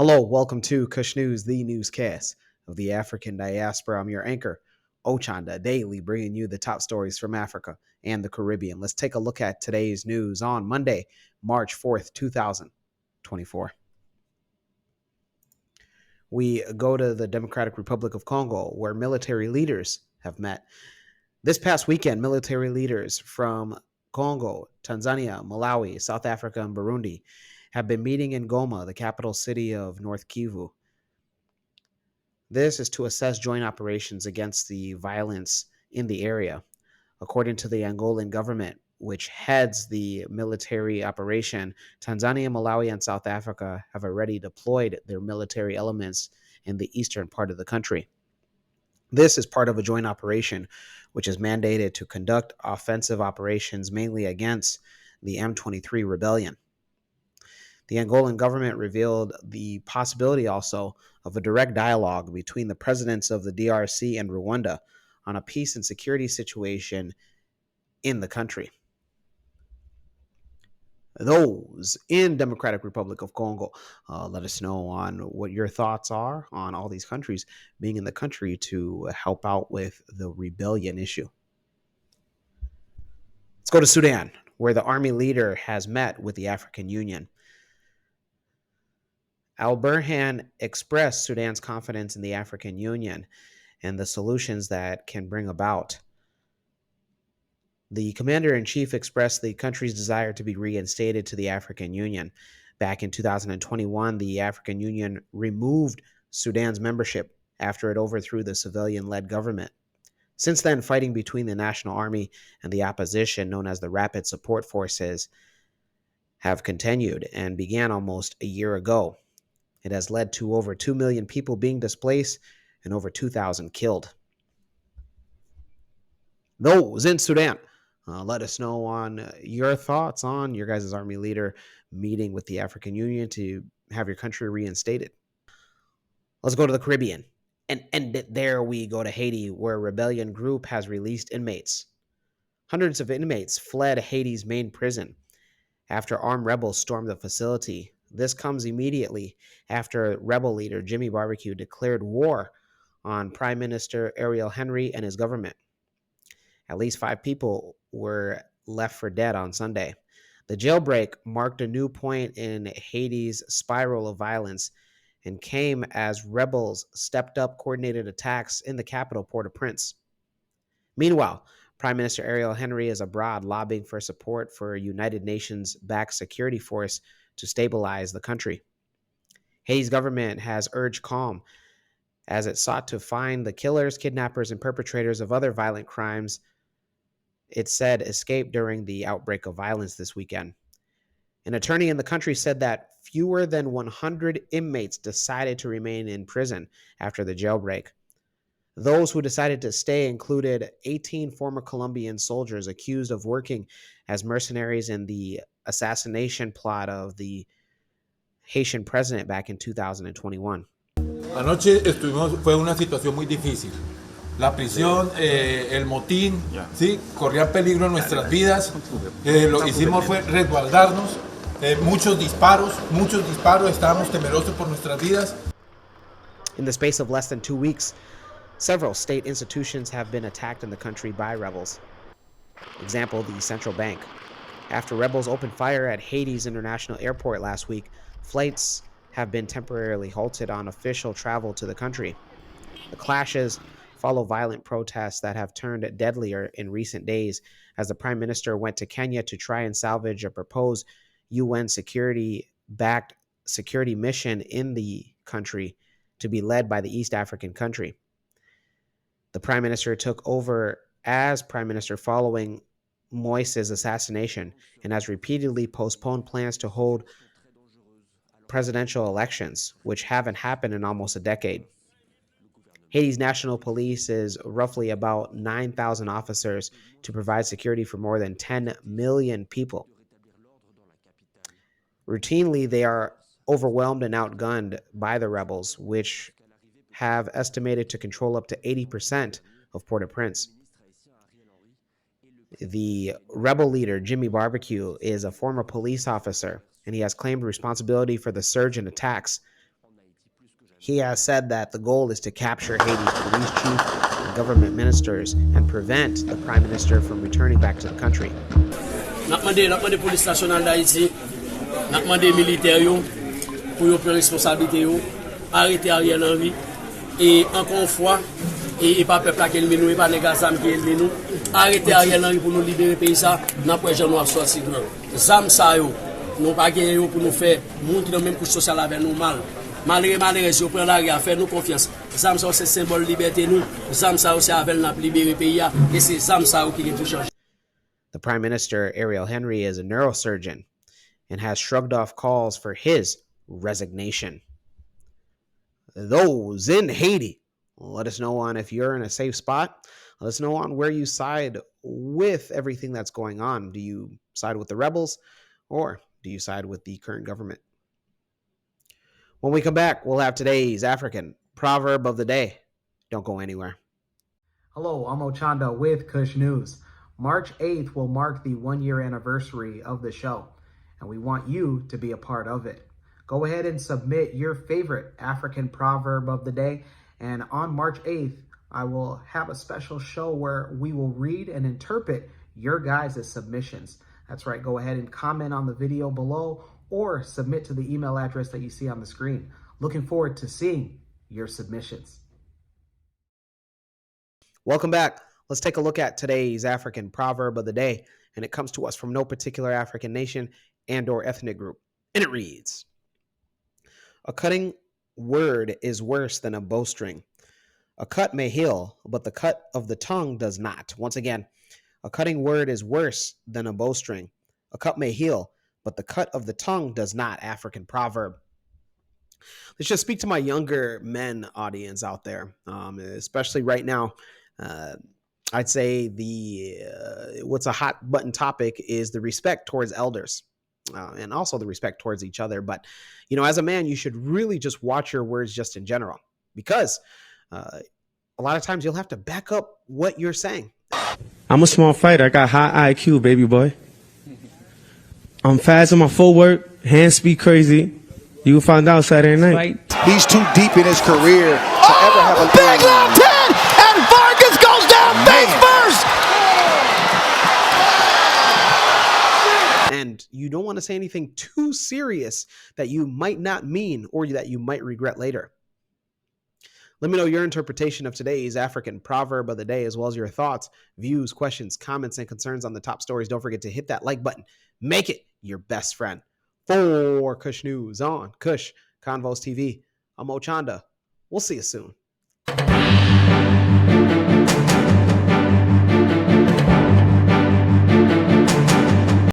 Hello, welcome to Kush News, the newscast of the African diaspora. I'm your anchor, Ochanda, daily bringing you the top stories from Africa and the Caribbean. Let's take a look at today's news on Monday, March 4th, 2024. We go to the Democratic Republic of Congo, where military leaders have met. This past weekend, military leaders from Congo, Tanzania, Malawi, South Africa, and Burundi have been meeting in Goma, the capital city of North Kivu. This is to assess joint operations against the violence in the area. According to the Angolan government, which heads the military operation, Tanzania, Malawi, and South Africa have already deployed their military elements in the eastern part of the country. This is part of a joint operation which is mandated to conduct offensive operations mainly against the M23 rebellion. The Angolan government revealed the possibility also of a direct dialogue between the presidents of the DRC and Rwanda on a peace and security situation in the country. Those in Democratic Republic of Congo, let us know on what your thoughts are on all these countries being in the country to help out with the rebellion issue. Let's go to Sudan, where the army leader has met with the African Union. Al-Burhan expressed Sudan's confidence in the African Union and the solutions that can bring about. The commander-in-chief expressed the country's desire to be reinstated to the African Union. Back in 2021, the African Union removed Sudan's membership after it overthrew the civilian-led government. Since then, fighting between the National Army and the opposition, known as the Rapid Support Forces, have continued and began almost a year ago. It has led to over 2 million people being displaced and over 2,000 killed. Those in Sudan, let us know on your thoughts on your guys' army leader meeting with the African Union to have your country reinstated. Let's go to the Caribbean and end it there. We go to Haiti, where a rebellion group has released inmates. Hundreds of inmates fled Haiti's main prison after armed rebels stormed the facility. This comes immediately after rebel leader Jimmy Barbecue declared war on Prime Minister Ariel Henry and his government. At least 5 people were left for dead on Sunday. The jailbreak marked a new point in Haiti's spiral of violence and came as rebels stepped up coordinated attacks in the capital, Port-au-Prince. Meanwhile, Prime Minister Ariel Henry is abroad lobbying for support for a United Nations-backed security force to stabilize the country. Haiti's government has urged calm as it sought to find the killers, kidnappers, and perpetrators of other violent crimes it said escaped during the outbreak of violence this weekend. An attorney in the country said that fewer than 100 inmates decided to remain in prison after the jailbreak. Those who decided to stay included 18 former Colombian soldiers accused of working as mercenaries in the assassination plot of the Haitian president back in 2021. Anoche fue una situación muy difícil. La prisión, el motín, ¿sí? Corría peligro en nuestras vidas. Lo que hicimos fue resguardarnos. Muchos disparos, estábamos temerosos por nuestras vidas. In the space of less than 2 weeks, several state institutions have been attacked in the country by rebels. Example, the central bank. After rebels opened fire at Haiti's international airport last week, flights have been temporarily halted on official travel to the country. The clashes follow violent protests that have turned deadlier in recent days as the prime minister went to Kenya to try and salvage a proposed UN security-backed security mission in the country to be led by the East African country. The prime minister took over as prime minister following Moise's assassination and has repeatedly postponed plans to hold presidential elections, which haven't happened in almost a decade. Haiti's national police is roughly about 9,000 officers to provide security for more than 10 million people. Routinely, they are overwhelmed and outgunned by the rebels, which have estimated to control up to 80% of Port-au-Prince. The rebel leader, Jimmy Barbecue, is a former police officer, and he has claimed responsibility for the surge in attacks. He has said that the goal is to capture Haiti's police chief and government ministers and prevent the prime minister from returning back to the country. N'a demandé police nationale d'Haïti, n'a demandé militaires yo pour yo prendre responsabilité yo, arrêter Ariel Henry et encore une fois et pas peuple qui est nous et pas nèg zam qui est nous, arrêter Ariel Henry pour nous libérer pays ça, n'a pas gens noir sorti grand. Zam ça yo, nous pas gagner yo pour nous faire monter dans même couche sociale avec nous mal. Malgré yo prend la à faire nous confiance. Zam ça c'est symbole liberté nous, zam ça c'est avec nous libérer pays et c'est zam ça qui est tout changer. The Prime Minister, Ariel Henry, is a neurosurgeon and has shrugged off calls for his resignation. Those in Haiti, let us know on if you're in a safe spot. Let us know on where you side with everything that's going on. Do you side with the rebels or do you side with the current government? When we come back, we'll have today's African proverb of the day. Don't go anywhere. Hello, I'm Ochanda with Kush News. March 8th will mark the 1-year anniversary of the show, and we want you to be a part of it. Go ahead and submit your favorite African proverb of the day, and on March 8th, I will have a special show where we will read and interpret your guys' submissions. That's right, go ahead and comment on the video below or submit to the email address that you see on the screen. Looking forward to seeing your submissions. Welcome back. Let's take a look at today's African proverb of the day, and it comes to us from no particular African nation and or ethnic group. And it reads, a cutting word is worse than a bowstring. A cut may heal, but the cut of the tongue does not. Once again, a cutting word is worse than a bowstring. A cut may heal, but the cut of the tongue does not. African proverb. Let's just speak to my younger men audience out there, especially right now. I'd say what's a hot button topic is the respect towards elders and also the respect towards each other. But, as a man, you should really just watch your words just in general, because a lot of times you'll have to back up what you're saying. I'm a small fighter. I got high IQ, baby boy. I'm fast in my footwork. Hands speak crazy. You will find out Saturday night. He's too deep in his career to ever have a big left hand, and Vargas goes down face first. And you don't want to say anything too serious that you might not mean or that you might regret later. Let me know your interpretation of today's African proverb of the day, as well as your thoughts, views, questions, comments, and concerns on the top stories. Don't forget to hit that like button. Make it your best friend. For Kush News on Kush Convos TV, I'm Ochanda. We'll see you soon.